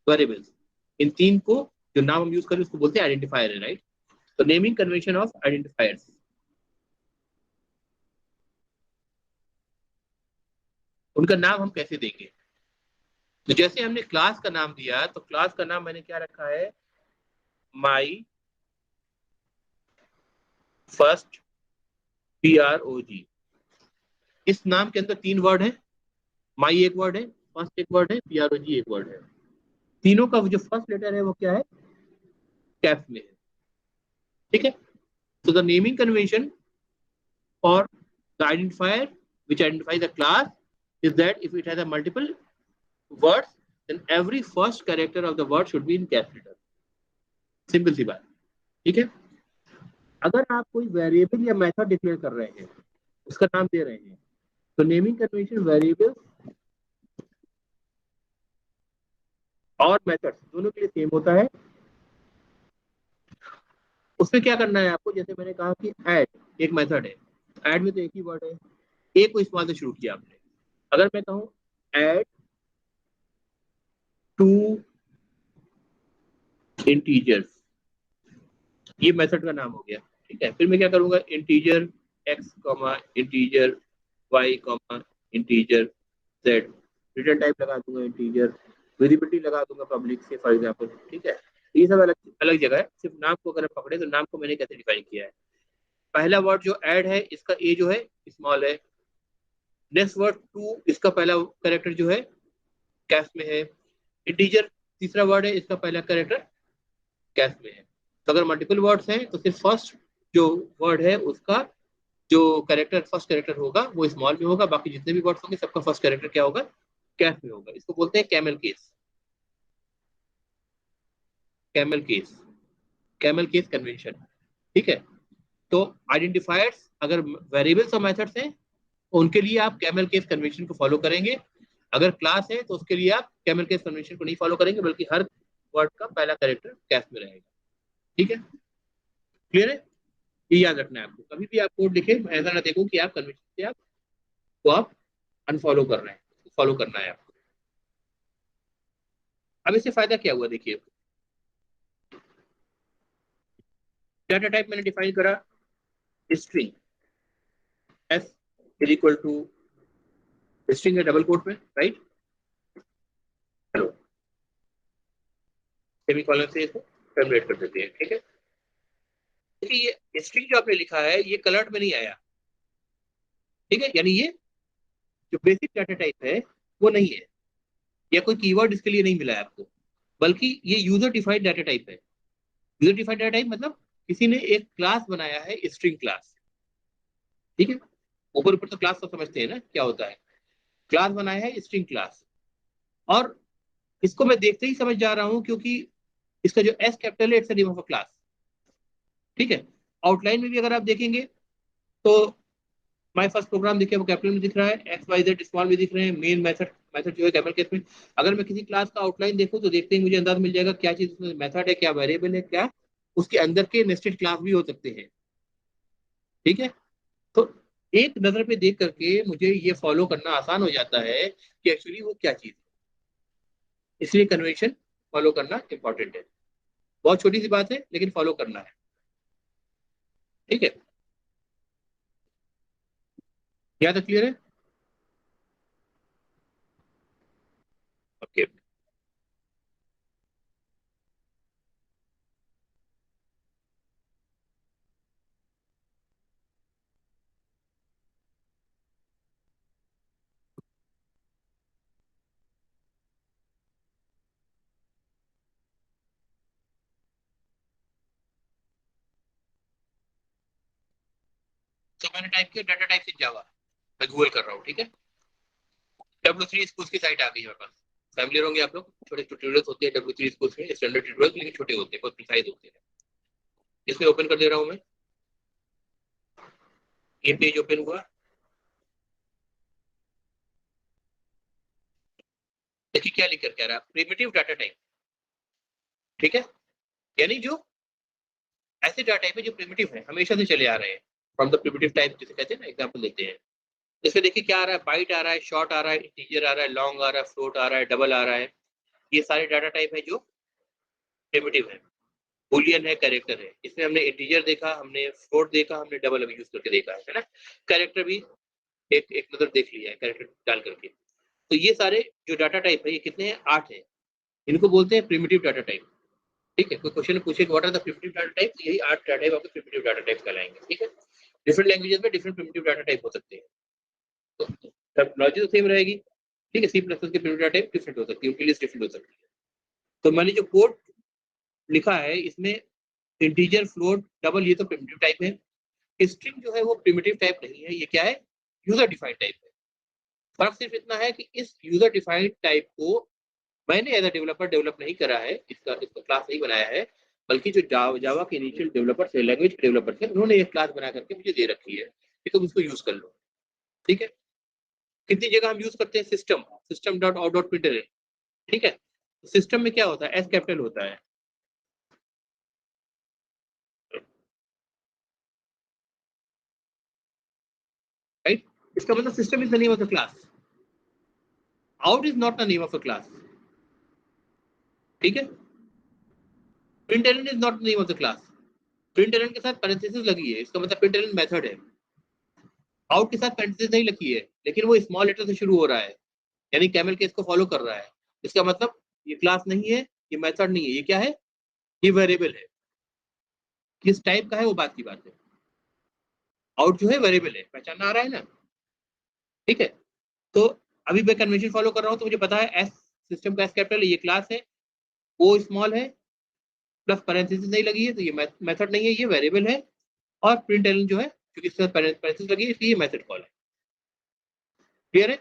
variables. इन तीन को जो नाम हम यूज करें उसको बोलते हैं आइडेंटिफायर है, राइट। तो नेमिंग कन्वेंशन ऑफ आइडेंटिफायर्स, उनका नाम हम कैसे देंगे? तो जैसे हमने क्लास का नाम दिया, तो क्लास का नाम मैंने क्या रखा है, माई फर्स्ट PROG। इस नाम के अंदर तीन वर्ड है, माई एक वर्ड है, फर्स्ट एक वर्ड है, PROG एक वर्ड है। तीनों का जो फर्स्ट लेटर है वो क्या है, कैप्स में है, ठीक है। So the naming convention for the identifier which identifies the class is that if it has a multiple words, then every first character of the word should be in capital letter. Simple सी बात, ठीक है। अगर आप कोई variable या method declare कर रहे हैं, उसका नाम दे रहे हैं, तो नेमिंग कन्वेंशन वेरिएबल और मेथड दोनों के लिए सेम होता है। उसमें क्या करना है आपको, जैसे मैंने कहा कि ऐड एक मेथड है, ऐड में तो एक ही वर्ड है, एक को इस्तेमाल से शुरू किया आपने। अगर मैं कहूँ ऐड टू इंटीजर्स, ये मेथड का नाम हो गया, ठीक है। फिर मैं क्या करूंगा, integer x comma integer y comma integer z, return type लगा दूंगा इंटीजर, वेरिएबिलिटी लगा दूंगा पब्लिक से फॉर एग्जांपल, ठीक है। ये सब अलग अलग जगह है, सिर्फ नाम को अगर हम पकड़े तो नाम को मैंने कैसे डिफाइन किया है। पहला वर्ड जो ऐड है, इसका ए जो है स्मॉल है। नेक्स्ट वर्ड टू, इसका पहला कैरेक्टर जो है कैश में है। इंटीजर तीसरा वर्ड है, इसका पहला कैरेक्टर कैश में है। तो अगर मल्टीपल वर्ड्स हैं तो सिर्फ फर्स्ट जो वर्ड है उसका जो कैरेक्टर फर्स्ट कैरेक्टर होगा वो स्मॉल में होगा, बाकी जितने भी वर्ड्स होंगे सबका फर्स्ट कैरेक्टर क्या होगा, कैश में होगा। इसको बोलते हैं camel case, camel case, camel case convention, ठीक है। तो आइडेंटिफायर्स अगर वेरिएबल्स और मेथड्स हैं उनके लिए आप कैमल केस कन्वेंशन को फॉलो करेंगे। अगर क्लास है तो उसके लिए आप कैमल केस कन्वेंशन को नहीं फॉलो करेंगे, बल्कि हर वर्ड का पहला कैरेक्टर कैश में रहेगा, ठीक है। क्लियर है, ये याद रखना है आपको। कभी भी आप कोड लिखे ऐसा ना देखो कि आप कन्वेंशन से आप को आप अनफॉलो कर रहे हैं, फॉलो करना है आपको। अब इससे फायदा क्या हुआ, देखिए डाटा टाइप मैंने डिफाइन करा string, s is equal to string है डबल कोट में, राइट। हेलो, सेमीकोलन से इसको टर्मिनेट कर देते हैं, ठीक है। देखिए ये स्ट्रिंग जो आपने लिखा है ये कलर्ड में नहीं आया, ठीक है, यानी ये जो बेसिक डाटा टाइप है वो नहीं है, या कोई कीवर्ड इसके लिए नहीं मिला है आपको, बल्कि ये यूजर डिफाइंड डाटा टाइप है। यूजर डिफाइंड डाटा टाइप मतलब किसी ने एक क्लास बनाया है, स्ट्रिंग क्लास, ठीक है। ऊपर ऊपर तो क्लास तो समझते हैं ना क्या होता है, क्लास बनाया है स्ट्रिंग क्लास, और इसको मैं देखते ही समझ जा रहा हूं क्योंकि इसका जो एस कैपिटल है, it's a name of a class, ठीक है। आउटलाइन में भी अगर आप देखेंगे तो माय फर्स्ट प्रोग्राम देखिए वो कैपिटल में दिख रहा है, एक्स वाई जेड स्मॉल में दिख रहे हैं, मेन मेथड मेथड जो है कैपिटल केस में। अगर मैं किसी क्लास का आउटलाइन देखूं तो देखते ही मुझे अंदाज मिल जाएगा क्या चीज उसमें मेथड है, क्या वेरिएबल है, क्या उसके अंदर के नेस्टेड क्लास भी हो सकते हैं, ठीक है। तो एक नजर पे देख करके मुझे ये फॉलो करना आसान हो जाता है कि एक्चुअली वो क्या चीज है। इसलिए कन्वेंशन फॉलो करना इंपॉर्टेंट है। बहुत छोटी सी बात है लेकिन फॉलो करना है, ठीक है। यहाँ तक क्लियर है, ओके। तो मैंने टाइप किया डाटा टाइप इन जावा, मैं गूगल कर रहा हूँ, ठीक है। W3 स्कूल की साइट आ गई है मेरे पास, फैमिलियर होंगे आप लोग, छोटे ट्यूटोरियल्स होते हैं W3 स्कूल में, स्टैंडर्ड ट्यूटोरियल्स लेकिन छोटे होते हैं, बहुत प्रिसाइज होते हैं। इसमें ओपन कर दे रहा हूँ मैं, ये पेज ओपन हुआ। देखिए क्या लिख कर कह रहा है, प्रिमिटिव डाटा टाइप, ठीक है। यानी जो ऐसे डाटा टाइप है जो प्रिमिटिव है, हमेशा से चले आ रहे हैं, फ्रॉम द प्रिमिटिव टाइप जिसे कहते हैं ना, एग्जांपल देते हैं। जैसे देखिए क्या आ रहा है, बाइट आ रहा है, शॉर्ट आ रहा है, इंटीजर आ रहा है, लॉन्ग आ रहा है, फ्लोट आ रहा है, डबल आ रहा है। ये सारे डाटा टाइप है जो प्रिमिटिव है। बुलियन है, कैरेक्टर है, इसमें हमने इंटीजर देखा, हमने फ्लोट देखा, हमने डबल अभी यूज करके देखा है ना। कैरेक्टर भी एक एक नजर देख लिया है कैरेक्टर डाल करके। तो ये सारे जो डाटा टाइप है ये कितने हैं, 8 है। इनको बोलते हैं प्रिमिटिव डाटा टाइप, ठीक है। कोई क्वेश्चन पूछे what are the primitive data type, यही 8 डाटा टाइप आपके प्रिमिटिव डाटा टाइप कहलाएंगे, ठीक है। डिफरेंट लैंग्वेजेस में डिफरेंट प्रिमिटिव डाटा टाइप हो सकते हैं, तो टर्मिनोलॉजी तो सेम रहेगी, ठीक है। सी प्लस प्लस के प्रिमिटिव डाटा टाइप डिफरेंट हो सकती है, उनके लिए डिफरेंट हो सकती है। तो मैंने जो कोड लिखा है इसमें इंटीजर फ्लोट डबल ये तो प्रिमिटिव टाइप है। स्ट्रिंग जो है वो प्रिमिटिव टाइप नहीं है, ये क्या है, यूजर डिफाइंड टाइप है। फर्क सिर्फ इतना है कि इस यूजर डिफाइंड टाइप को मैंने एज अ डेवलपर डेवलप नहीं करा है, इसका क्लास नहीं बनाया है, बल्कि जो जावा के इनिशियल डेवलपर्स है, लैंग्वेज के डेवलपर्स है, उन्होंने ये क्लास बना करके मुझे दे रखी है कि तुम इसको यूज कर लो। ठीक है, कितनी जगह हम यूज करते हैं system dot out dot printer. ठीक है, सिस्टम में क्या होता है, एस कैपिटल होता है, राइट। इसका मतलब system is the name of the class, out is not the name of the class. ठीक है, println is not the name of the class, println के साथ पैरेंथेसिस लगी है, इसका मतलब प्रिंटलन मेथड है। आउट के साथ पैरेंथेसिस नहीं लगी है, लेकिन वो स्मॉल लेटर से शुरू हो रहा है, यानी कैमल केस को फॉलो कर रहा है। इसका मतलब ये क्लास नहीं है, ये मेथड नहीं है, ये क्या है, ये वेरिएबल है। किस टाइप का है वो बात की बात है। आउट जो है वेरिएबल है, पहचान आ रहा है ना। ठीक है, तो अभी मैं कन्वेंशन फॉलो कर रहा हूँ, तो मुझे पता है एस सिस्टम का एस कैपिटल, ये क्लास है, ओ स्मॉल है, प्लस पैरेंथेसिस नहीं लगी है, तो ये मेथड नहीं है, ये वेरिएबल है। और प्रिंटलन जो है, क्योंकि इसके साथ पैरेंथेसिस लगी है, इसलिए मेथड कॉल है। क्लियर है।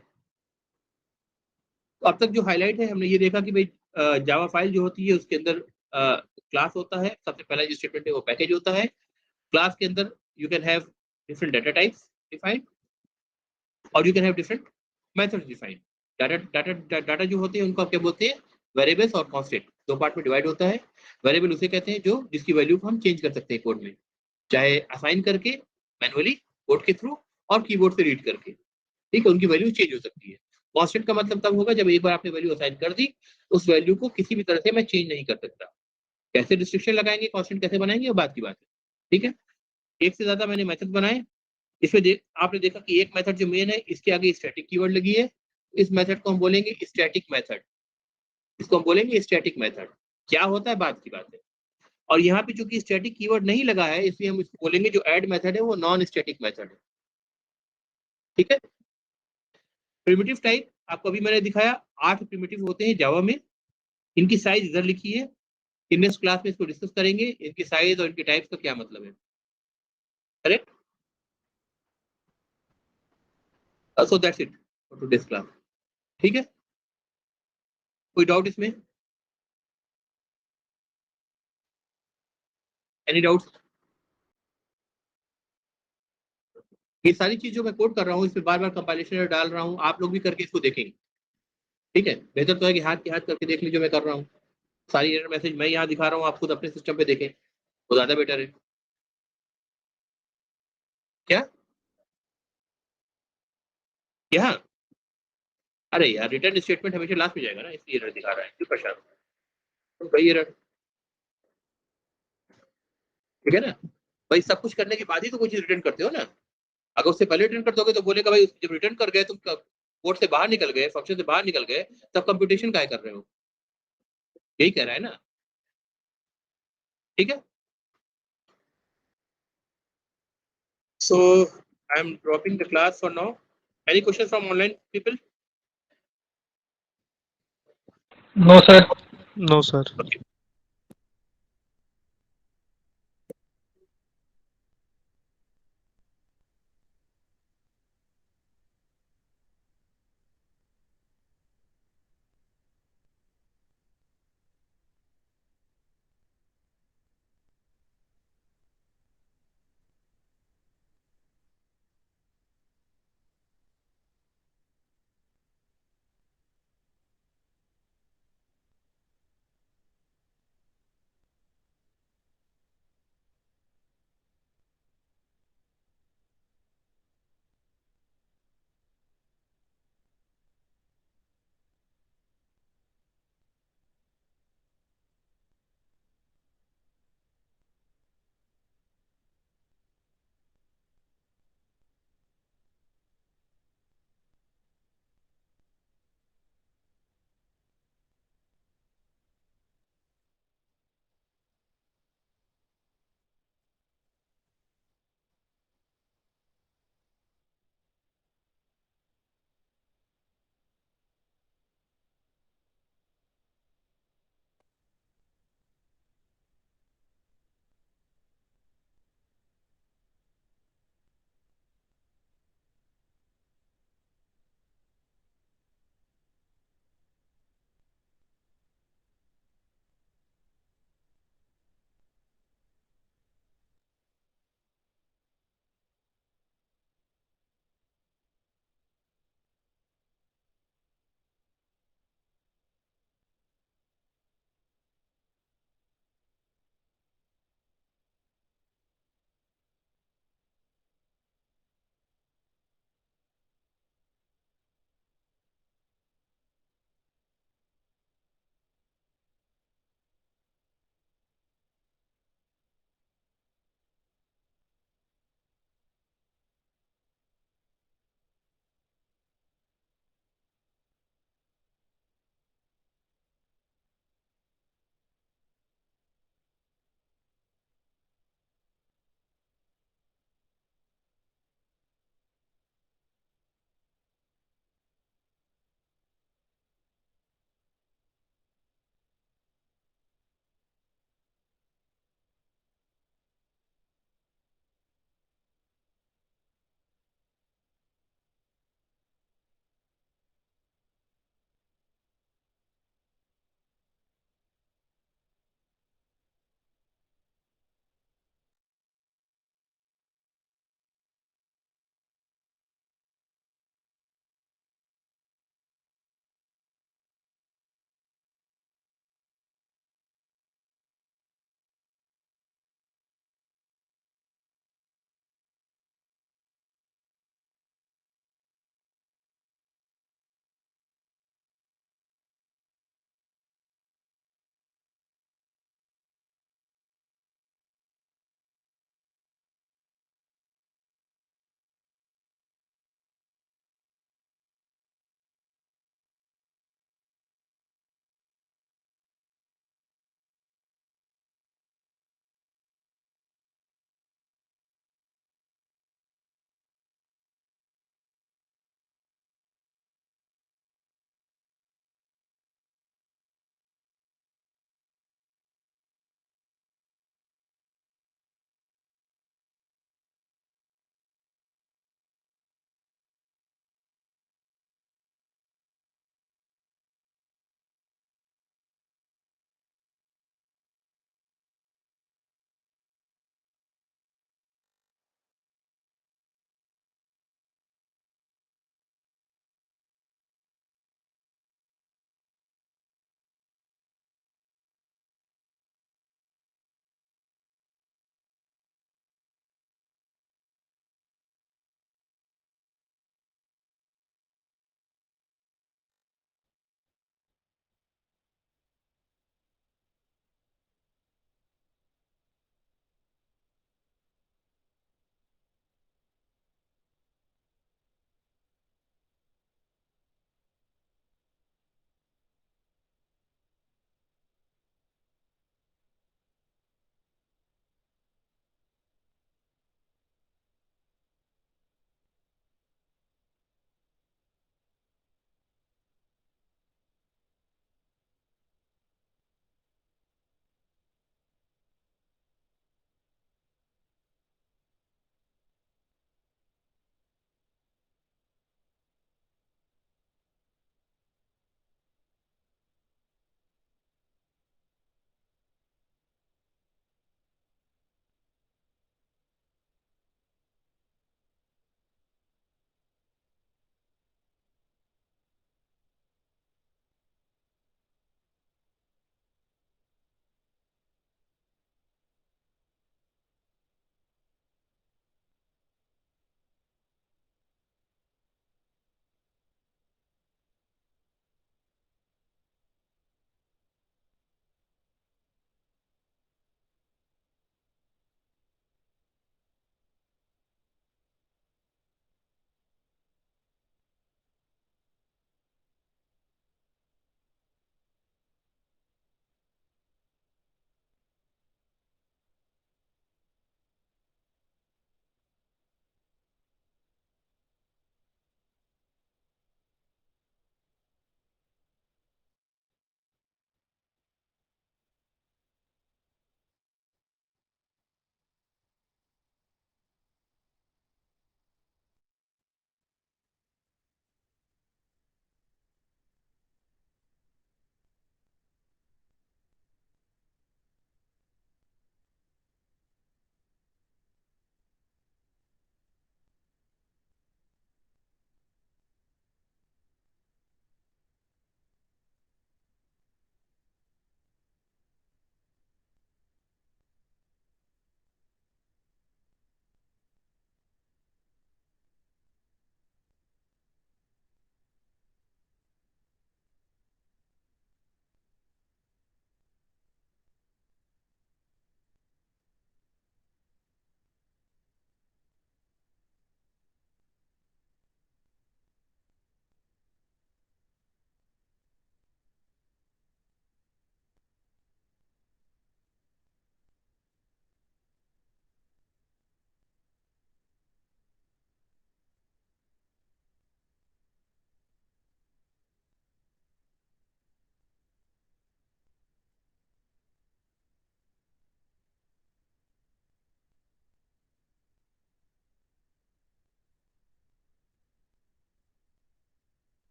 तो अब तक जो हाईलाइट है, हमने ये देखा कि भाई जावा फाइल जो होती है उसके अंदर क्लास होता है, सबसे पहला जो स्टेटमेंट है वो पैकेज होता है। क्लास के अंदर you can have different data types defined, और you can have different methods defined. Data जो होते हैं उनको आप क्या बोलते हैं, वेरिएबल्स और कांस्टेंट, दो पार्ट में डिवाइड होता है। वेरिएबल उसे कहते हैं जो जिसकी वैल्यू को हम चेंज कर सकते हैं कोड में, चाहे असाइन करके मैनुअली कोड के थ्रू, और कीबोर्ड से रीड करके। ठीक है, उनकी वैल्यू चेंज हो सकती है। कांस्टेंट का मतलब तब होगा जब एक बार आपने वैल्यू असाइन कर दी, उस वैल्यू को किसी भी तरह से मैं चेंज नहीं कर सकता। कैसे रिस्ट्रिक्शन लगाएंगे, कांस्टेंट कैसे बनाएंगे, वो बात की बात है। ठीक है, एक से ज्यादा मैंने मेथड बनाए। इसमें आपने देखा कि एक मेथड जो मेन है, इसके आगे स्टैटिक कीवर्ड लगी है, इस मेथड को हम बोलेंगे स्टैटिक मेथड, इसको हम बोलेंगे स्टैटिक मेथड। क्या होता है, बात की बात है। और यहाँ पे चूंकि स्टैटिक कीवर्ड नहीं लगा है, इसलिए हम इसको बोलेंगे जो ऐड मेथड है वो नॉन स्टैटिक मेथड है। ठीक है, प्रिमिटिव टाइप आपको अभी मैंने दिखाया, 8 प्रिमिटिव होते हैं जावा में, इनकी साइज इधर लिखी है। इन नेक्स्ट क्लास में इसको डिस्कस करेंगे, इनकी साइज और इनके टाइप्स का क्या मतलब है। Correct, so that's it for today's class. ठीक है, कोई डाउट इसमें, एनी डाउट्स। ये सारी चीज जो मैं कोड कर रहा हूँ, इसमें बार बार कंपाइलेशन डाल रहा हूँ, आप लोग भी करके इसको देखेंगे। ठीक है, बेहतर तो है कि हाथ के हाथ करके देख लीजिए मैं कर रहा हूँ। सारी एरर मैसेज मैं यहाँ दिखा रहा हूँ, आप खुद अपने सिस्टम पे देखें, वो ज्यादा बेटर है। क्या यहाँ, अरे यार रिटर्न स्टेटमेंट हमेशा लास्ट में जाएगा ना, इसलिए एरर दिखा रहा है, क्यों परेशान हो? तो भाई एरर, ठीक है ना। भाई सब कुछ करने के बाद ही तो कोई चीज रिटर्न करते हो ना। अगर उससे पहले रिटर्न कर दोगे तो बोलेगा भाई जब रिटर्न कर गए तुम कोड से बाहर निकल गए, फंक्शन से बाहर निकल गए, तब कंप्यूटेशन काय कर रहे हो, यही कह रहा है ना। ठीक है, so I am dropping the class for now. Any question from online people? No, sir. No, sir. Okay.